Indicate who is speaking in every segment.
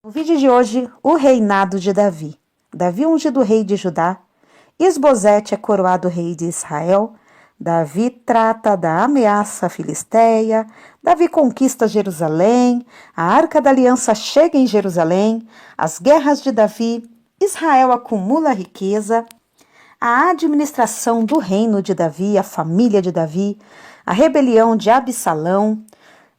Speaker 1: No vídeo de hoje, o reinado de Davi. Davi ungido rei de Judá. Isbosete é coroado rei de Israel. Davi trata da ameaça filisteia. Davi conquista Jerusalém. A Arca da Aliança chega em Jerusalém. As guerras de Davi. Israel acumula riqueza. A administração do reino de Davi, a família de Davi. A rebelião de Absalão.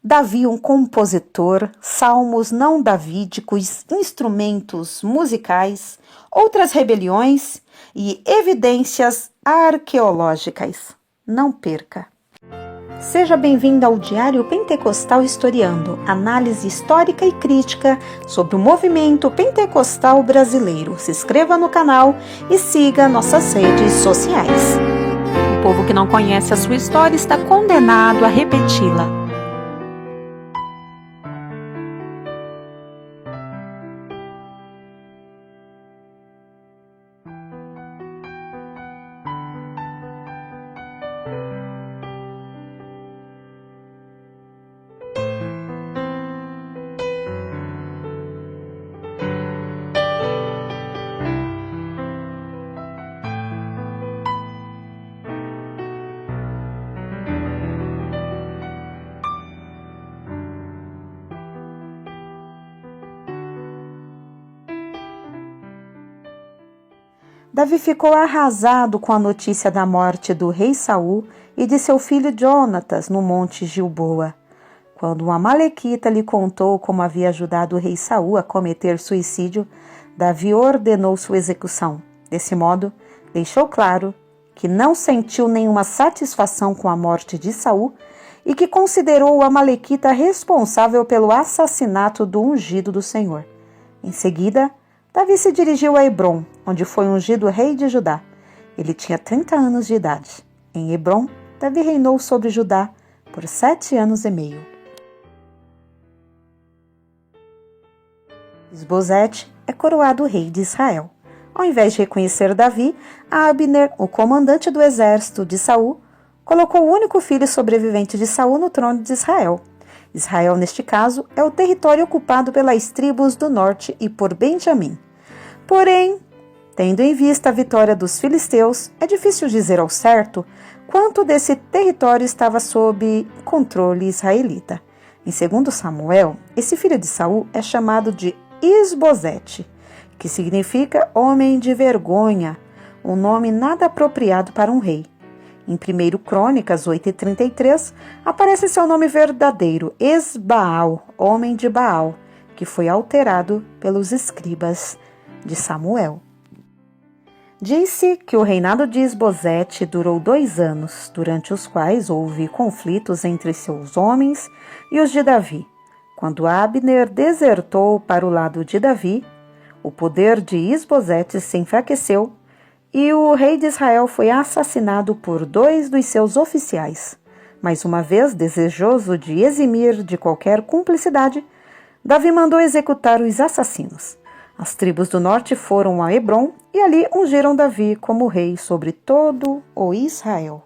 Speaker 1: Davi, um compositor, salmos não davídicos, instrumentos musicais, outras rebeliões e evidências arqueológicas. Não perca! Seja bem-vindo ao Diário Pentecostal Historiando, análise histórica e crítica sobre o movimento pentecostal brasileiro. Se inscreva no canal e siga nossas redes sociais. O povo que não conhece a sua história está condenado a repeti-la. Davi ficou arrasado com a notícia da morte do rei Saul e de seu filho Jonatas no monte Gilboa. Quando um amalequita lhe contou como havia ajudado o rei Saul a cometer suicídio, Davi ordenou sua execução. Desse modo, deixou claro que não sentiu nenhuma satisfação com a morte de Saul e que considerou o amalequita responsável pelo assassinato do ungido do Senhor. Em seguida, Davi se dirigiu a Hebrom, onde foi ungido rei de Judá. Ele tinha 30 anos de idade. Em Hebrom, Davi reinou sobre Judá por 7 anos e meio. Isbosete é coroado rei de Israel. Ao invés de reconhecer Davi, Abner, o comandante do exército de Saul, colocou o único filho sobrevivente de Saul no trono de Israel. Israel, neste caso, é o território ocupado pelas tribos do norte e por Benjamim. Porém, tendo em vista a vitória dos filisteus, é difícil dizer ao certo quanto desse território estava sob controle israelita. Em 2 Samuel, esse filho de Saul é chamado de Isbosete, que significa homem de vergonha, um nome nada apropriado para um rei. Em 1 Crônicas 8:33, aparece seu nome verdadeiro, Esbaal, homem de Baal, que foi alterado pelos escribas de Samuel. Disse que o reinado de Isbosete durou 2 anos, durante os quais houve conflitos entre seus homens e os de Davi. Quando Abner desertou para o lado de Davi, o poder de Isbosete se enfraqueceu e o rei de Israel foi assassinado por 2 dos seus oficiais. Mais uma vez, desejoso de eximir de qualquer cumplicidade, Davi mandou executar os assassinos. As tribos do norte foram a Hebrom e ali ungiram Davi como rei sobre todo o Israel.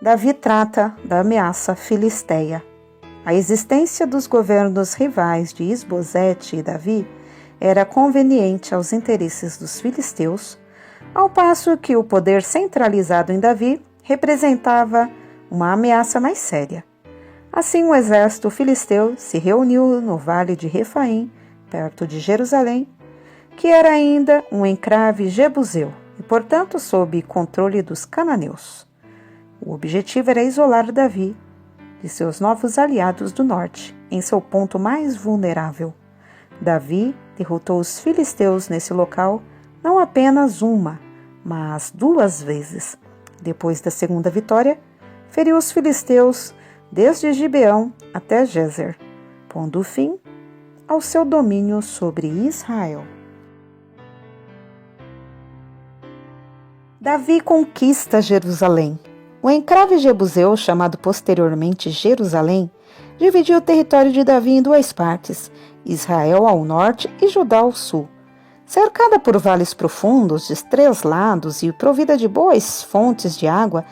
Speaker 1: Davi trata da ameaça filisteia. A existência dos governos rivais de Isbosete e Davi era conveniente aos interesses dos filisteus, ao passo que o poder centralizado em Davi representava uma ameaça mais séria. Assim, o exército filisteu se reuniu no vale de Refaim, perto de Jerusalém, que era ainda um encrave jebuseu e, portanto, sob controle dos cananeus. O objetivo era isolar Davi de seus novos aliados do norte, em seu ponto mais vulnerável. Davi derrotou os filisteus nesse local não apenas uma, mas 2 vezes. Depois da segunda vitória, feriu os filisteus desde Gibeão até Gezer, pondo fim ao seu domínio sobre Israel. Davi conquista Jerusalém. O encrave jebuseu, chamado posteriormente Jerusalém, dividiu o território de Davi em 2 partes, Israel ao norte e Judá ao sul. Cercada por vales profundos de 3 lados e provida de boas fontes de água,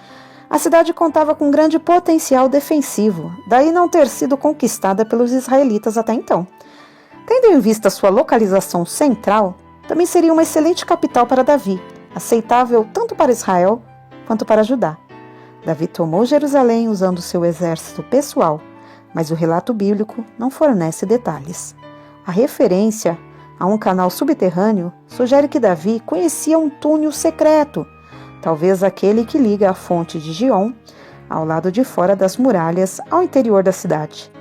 Speaker 1: A cidade contava com grande potencial defensivo, daí não ter sido conquistada pelos israelitas até então. Tendo em vista sua localização central, também seria uma excelente capital para Davi, aceitável tanto para Israel quanto para Judá. Davi tomou Jerusalém usando seu exército pessoal, mas o relato bíblico não fornece detalhes. A referência a um canal subterrâneo sugere que Davi conhecia um túnel secreto, talvez aquele que liga a fonte de Gion, ao lado de fora das muralhas, ao interior da cidade.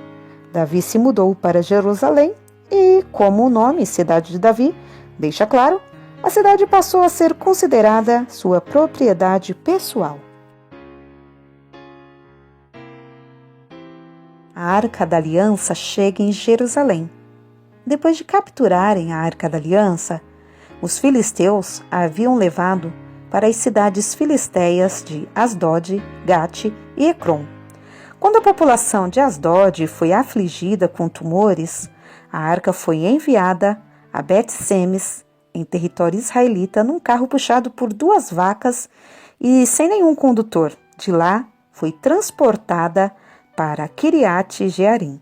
Speaker 1: Davi se mudou para Jerusalém e, como o nome Cidade de Davi deixa claro, a cidade passou a ser considerada sua propriedade pessoal. A Arca da Aliança chega em Jerusalém. Depois de capturarem a Arca da Aliança, os filisteus a haviam levado para as cidades filisteias de Asdod, Gate e Ecrom. Quando a população de Asdod foi afligida com tumores, a arca foi enviada a Bet-Semes, em território israelita, num carro puxado por 2 vacas e sem nenhum condutor. De lá, foi transportada para Kiriat Jearim.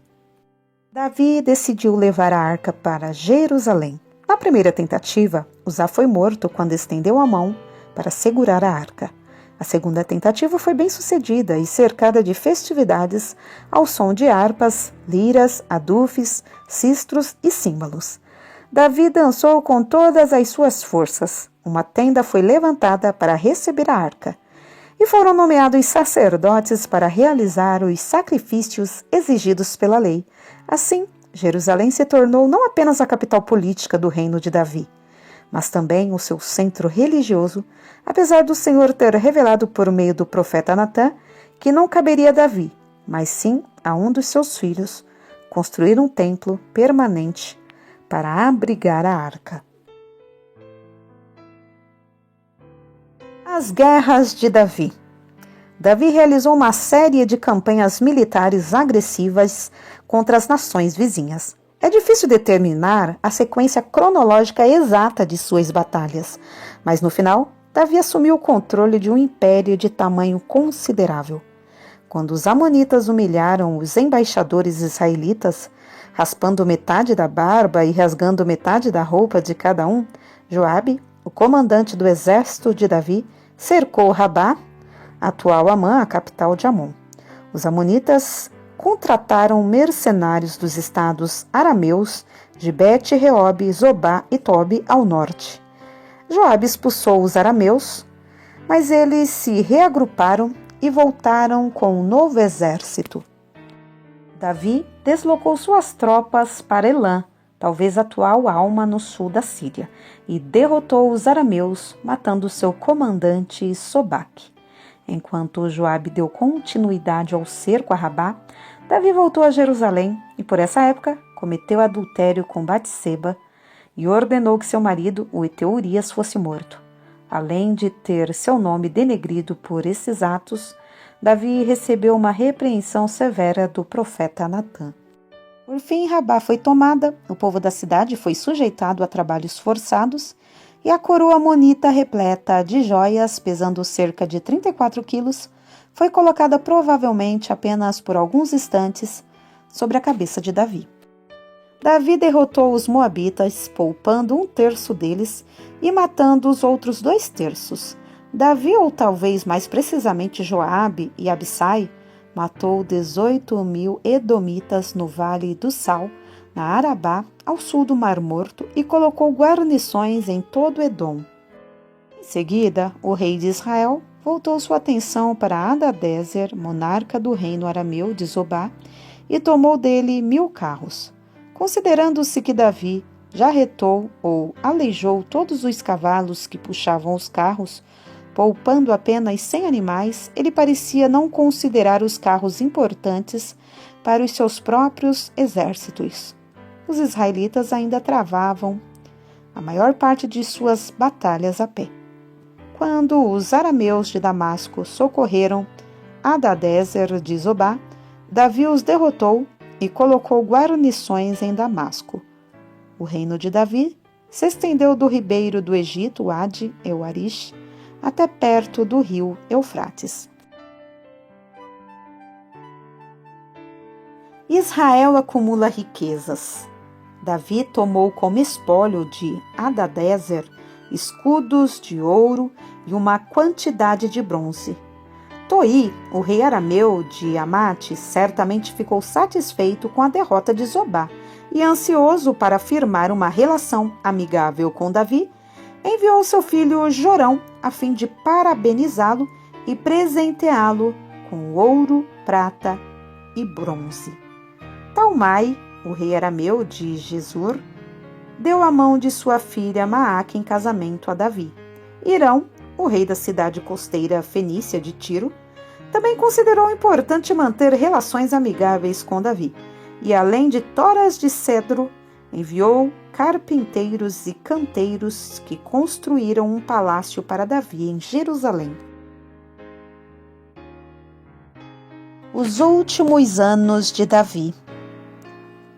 Speaker 1: Davi decidiu levar a arca para Jerusalém. Na primeira tentativa, Uzá foi morto quando estendeu a mão para segurar a arca. A segunda tentativa foi bem sucedida e cercada de festividades ao som de harpas, liras, adufes, sistros e símbolos. Davi dançou com todas as suas forças. Uma tenda foi levantada para receber a arca. E foram nomeados sacerdotes para realizar os sacrifícios exigidos pela lei. Assim, Jerusalém se tornou não apenas a capital política do reino de Davi, mas também o seu centro religioso, apesar do Senhor ter revelado por meio do profeta Natã que não caberia a Davi, mas sim a um dos seus filhos, construir um templo permanente para abrigar a arca. As guerras de Davi. Davi realizou uma série de campanhas militares agressivas contra as nações vizinhas. É difícil determinar a sequência cronológica exata de suas batalhas, mas no final, Davi assumiu o controle de um império de tamanho considerável. Quando os amonitas humilharam os embaixadores israelitas, raspando metade da barba e rasgando metade da roupa de cada um, Joabe, o comandante do exército de Davi, cercou Rabá, atual Amã, a capital de Amon. Os amonitas contrataram mercenários dos estados arameus de Bet-Reob, Zobá e Tobi ao norte. Joabe expulsou os arameus, mas eles se reagruparam e voltaram com um novo exército. Davi deslocou suas tropas para Elã, talvez atual Alma no sul da Síria, e derrotou os arameus, matando seu comandante Sobaque. Enquanto Joabe deu continuidade ao cerco a Rabá, Davi voltou a Jerusalém e, por essa época, cometeu adultério com Batseba e ordenou que seu marido, o heteu Urias, fosse morto. Além de ter seu nome denegrido por esses atos, Davi recebeu uma repreensão severa do profeta Natã. Por fim, Rabá foi tomada, o povo da cidade foi sujeitado a trabalhos forçados e a coroa amonita repleta de joias, pesando cerca de 34 quilos, foi colocada provavelmente apenas por alguns instantes sobre a cabeça de Davi. Davi derrotou os moabitas, poupando 1/3 deles e matando os outros 2/3. Davi, ou talvez mais precisamente Joabe e Abissai, matou 18.000 edomitas no Vale do Sal, na Arabá, ao sul do Mar Morto, e colocou guarnições em todo Edom. Em seguida, o rei de Israel voltou sua atenção para Hadadezer, monarca do reino arameu de Zobá, e tomou dele 1.000 carros. Considerando-se que Davi já retou ou aleijou todos os cavalos que puxavam os carros, poupando apenas 100 animais, ele parecia não considerar os carros importantes para os seus próprios exércitos. Os israelitas ainda travavam a maior parte de suas batalhas a pé. Quando os arameus de Damasco socorreram Hadadezer de Zobá, Davi os derrotou e colocou guarnições em Damasco. O reino de Davi se estendeu do ribeiro do Egito, Ade, Euarish, até perto do rio Eufrates. Israel acumula riquezas. Davi tomou como espólio de Hadadezer escudos de ouro e uma quantidade de bronze. Toi, o rei arameu de Amate, certamente ficou satisfeito com a derrota de Zobá e, ansioso para firmar uma relação amigável com Davi, enviou seu filho Jorão a fim de parabenizá-lo e presenteá-lo com ouro, prata e bronze. Talmai, o rei arameu de Gesur, deu a mão de sua filha Maaca em casamento a Davi. Irão, o rei da cidade costeira fenícia de Tiro, também considerou importante manter relações amigáveis com Davi, e além de toras de cedro, enviou carpinteiros e canteiros que construíram um palácio para Davi em Jerusalém. Os últimos anos de Davi.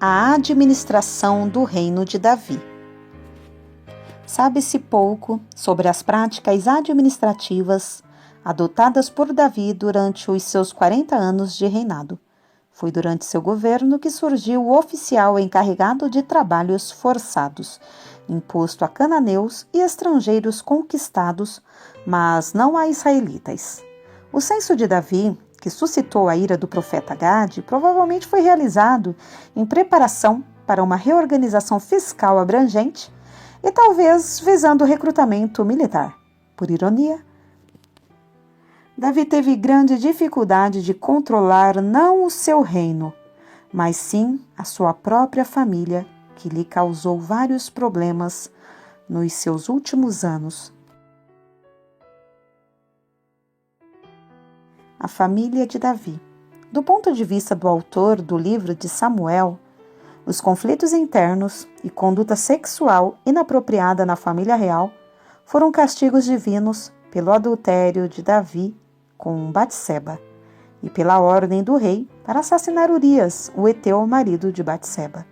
Speaker 1: A administração do reino de Davi. Sabe-se pouco sobre as práticas administrativas adotadas por Davi durante os seus 40 anos de reinado. Foi durante seu governo que surgiu o oficial encarregado de trabalhos forçados, imposto a cananeus e estrangeiros conquistados, mas não a israelitas. O censo de Davi, que suscitou a ira do profeta Gade, provavelmente foi realizado em preparação para uma reorganização fiscal abrangente e talvez visando o recrutamento militar. Por ironia, Davi teve grande dificuldade de controlar não o seu reino, mas sim a sua própria família, que lhe causou vários problemas nos seus últimos anos. A família de Davi. Do ponto de vista do autor do livro de Samuel, os conflitos internos e conduta sexual inapropriada na família real foram castigos divinos pelo adultério de Davi com Batseba e pela ordem do rei para assassinar Urias, o heteu marido de Batseba.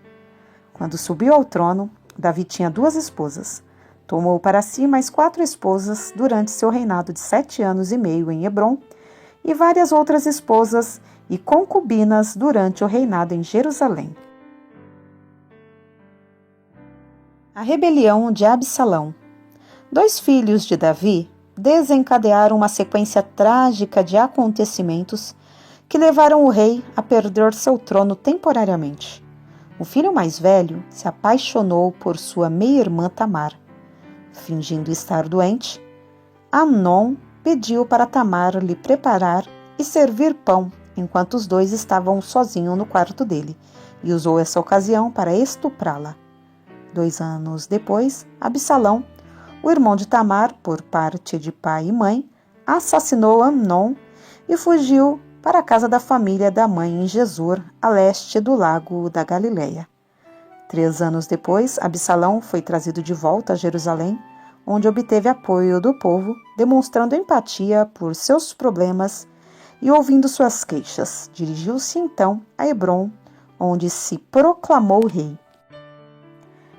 Speaker 1: Quando subiu ao trono, Davi tinha 2 esposas. Tomou para si mais 4 esposas durante seu reinado de 7 anos e meio em Hebrom e várias outras esposas e concubinas durante o reinado em Jerusalém. A rebelião de Absalão. 2 filhos de Davi desencadearam uma sequência trágica de acontecimentos que levaram o rei a perder seu trono temporariamente. O filho mais velho se apaixonou por sua meia-irmã Tamar. Fingindo estar doente, Amnon pediu para Tamar lhe preparar e servir pão enquanto os 2 estavam sozinhos no quarto dele, e usou essa ocasião para estuprá-la. 2 anos depois, Absalão, o irmão de Tamar, por parte de pai e mãe, assassinou Amnon e fugiu para a casa da família da mãe em Gesur, a leste do lago da Galileia. 3 anos depois, Absalão foi trazido de volta a Jerusalém, onde obteve apoio do povo, demonstrando empatia por seus problemas e ouvindo suas queixas. Dirigiu-se então a Hebrom, onde se proclamou rei.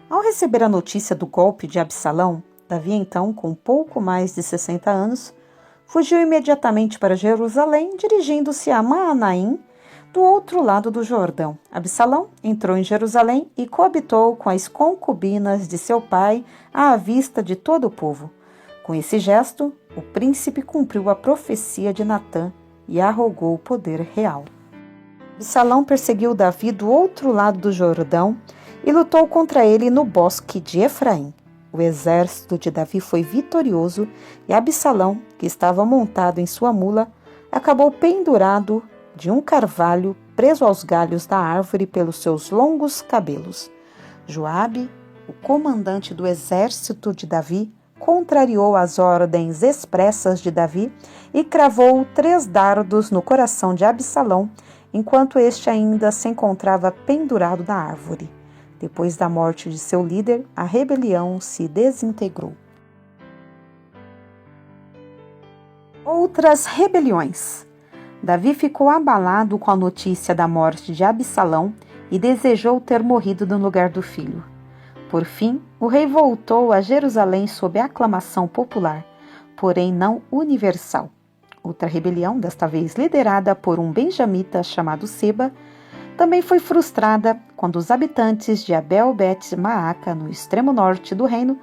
Speaker 1: Ao receber a notícia do golpe de Absalão, Davi, então, com pouco mais de 60 anos, fugiu imediatamente para Jerusalém, dirigindo-se a Maanaim, do outro lado do Jordão. Absalão entrou em Jerusalém e coabitou com as concubinas de seu pai à vista de todo o povo. Com esse gesto, o príncipe cumpriu a profecia de Natã e arrogou o poder real. Absalão perseguiu Davi do outro lado do Jordão e lutou contra ele no bosque de Efraim. O exército de Davi foi vitorioso e Absalão, que estava montado em sua mula, acabou pendurado de um carvalho preso aos galhos da árvore pelos seus longos cabelos. Joabe, o comandante do exército de Davi, contrariou as ordens expressas de Davi e cravou 3 dardos no coração de Absalão, enquanto este ainda se encontrava pendurado na árvore. Depois da morte de seu líder, a rebelião se desintegrou. Outras rebeliões. Davi ficou abalado com a notícia da morte de Absalão e desejou ter morrido no lugar do filho. Por fim, o rei voltou a Jerusalém sob aclamação popular, porém não universal. Outra rebelião, desta vez liderada por um benjamita chamado Seba, também foi frustrada quando os habitantes de Abel Bet Maaca, no extremo norte do reino,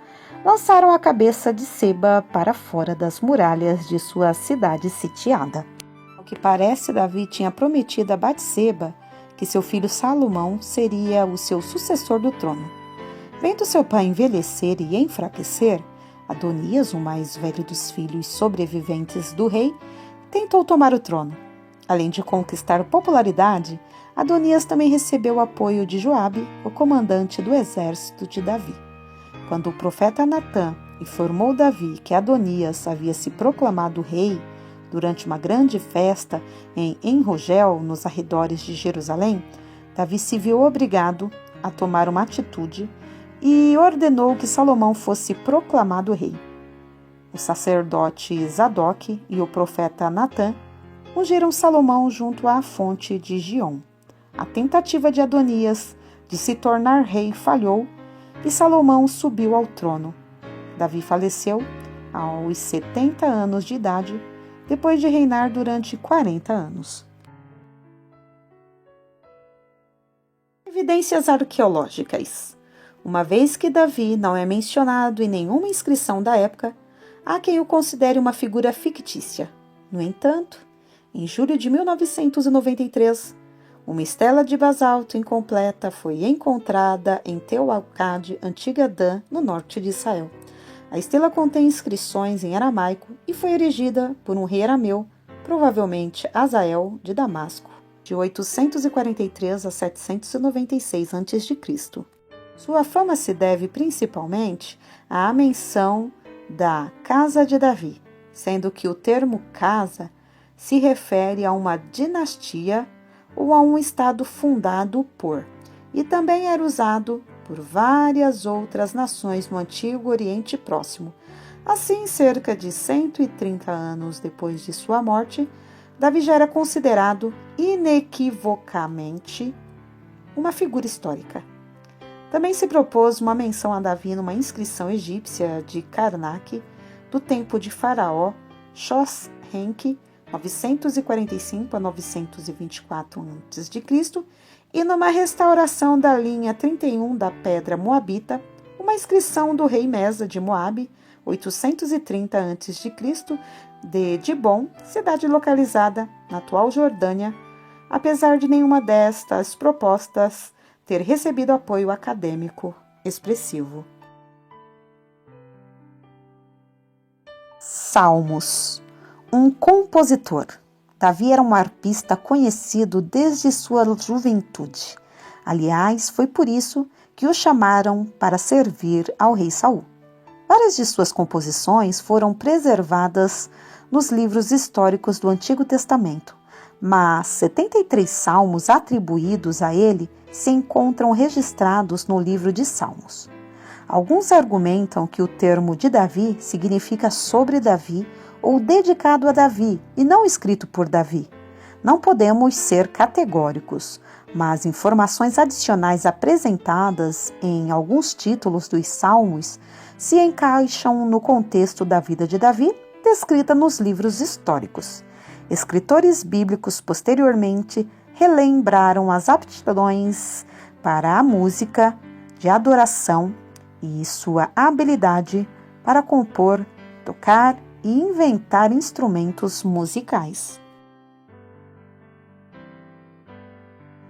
Speaker 1: lançaram a cabeça de Seba para fora das muralhas de sua cidade sitiada. Ao que parece, Davi tinha prometido a Batseba que seu filho Salomão seria o seu sucessor do trono. Vendo seu pai envelhecer e enfraquecer, Adonias, o mais velho dos filhos sobreviventes do rei, tentou tomar o trono. Além de conquistar popularidade, Adonias também recebeu o apoio de Joabe, o comandante do exército de Davi. Quando o profeta Natã informou Davi que Adonias havia se proclamado rei durante uma grande festa em Enrogel, nos arredores de Jerusalém, Davi se viu obrigado a tomar uma atitude e ordenou que Salomão fosse proclamado rei. O sacerdote Zadok e o profeta Natã ungiram Salomão junto à fonte de Giom. A tentativa de Adonias de se tornar rei falhou e Salomão subiu ao trono. Davi faleceu aos 70 anos de idade, depois de reinar durante 40 anos. Evidências arqueológicas. Uma vez que Davi não é mencionado em nenhuma inscrição da época, há quem o considere uma figura fictícia. No entanto, em julho de 1993, uma estela de basalto incompleta foi encontrada em Tel Alcade, antiga Dan, no norte de Israel. A estela contém inscrições em aramaico e foi erigida por um rei arameu, provavelmente Azael de Damasco, de 843 a 796 a.C. Sua fama se deve principalmente à menção da Casa de Davi, sendo que o termo casa se refere a uma dinastia ou a um estado fundado por, e também era usado por várias outras nações no Antigo Oriente Próximo. Assim, cerca de 130 anos depois de sua morte, Davi já era considerado inequivocamente uma figura histórica. Também se propôs uma menção a Davi numa inscrição egípcia de Karnak, do tempo de Faraó Xosenki, 945 a 924 a.C., e numa restauração da linha 31 da Pedra Moabita, uma inscrição do rei Mesa de Moabe, 830 a.C., de Dibon, cidade localizada na atual Jordânia, apesar de nenhuma destas propostas ter recebido apoio acadêmico expressivo. Salmos. Um compositor. Davi era um arpista conhecido desde sua juventude. Aliás, foi por isso que o chamaram para servir ao rei Saul. Várias de suas composições foram preservadas nos livros históricos do Antigo Testamento, mas 73 salmos atribuídos a ele se encontram registrados no livro de Salmos. Alguns argumentam que o termo de Davi significa sobre Davi ou dedicado a Davi e não escrito por Davi. Não podemos ser categóricos, mas informações adicionais apresentadas em alguns títulos dos Salmos se encaixam no contexto da vida de Davi, descrita nos livros históricos. Escritores bíblicos posteriormente relembraram as aptidões para a música de adoração e sua habilidade para compor, tocar e inventar instrumentos musicais.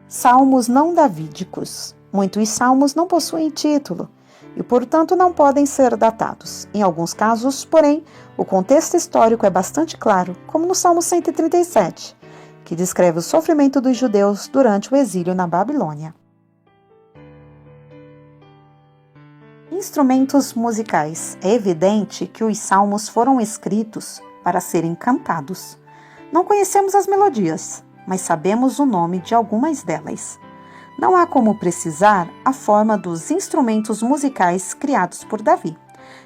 Speaker 1: Salmos não davídicos. Muitos salmos não possuem título e, portanto, não podem ser datados. Em alguns casos, porém, o contexto histórico é bastante claro, como no Salmo 137, que descreve o sofrimento dos judeus durante o exílio na Babilônia. Instrumentos musicais. É evidente que os salmos foram escritos para serem cantados. Não conhecemos as melodias, mas sabemos o nome de algumas delas. Não há como precisar a forma dos instrumentos musicais criados por Davi.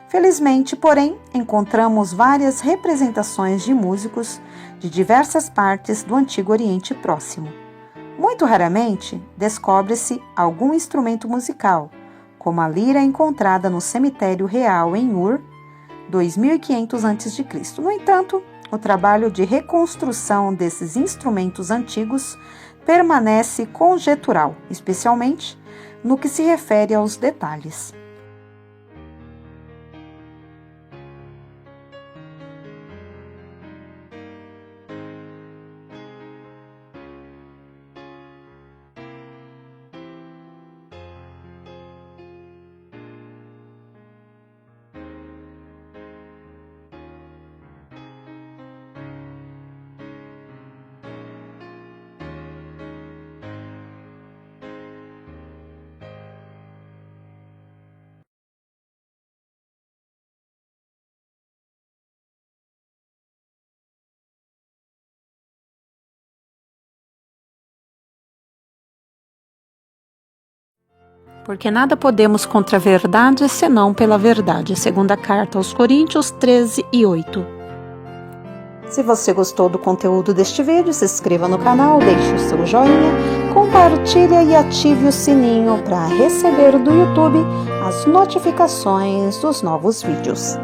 Speaker 1: Felizmente, porém, encontramos várias representações de músicos de diversas partes do Antigo Oriente Próximo. Muito raramente, descobre-se algum instrumento musical, como a lira encontrada no cemitério real em Ur, 2500 a.C. No entanto, o trabalho de reconstrução desses instrumentos antigos permanece conjetural, especialmente no que se refere aos detalhes. Porque nada podemos contra a verdade, senão pela verdade. Segunda carta aos Coríntios 13:8. Se você gostou do conteúdo deste vídeo, se inscreva no canal, deixe o seu joinha, compartilhe e ative o sininho para receber do YouTube as notificações dos novos vídeos.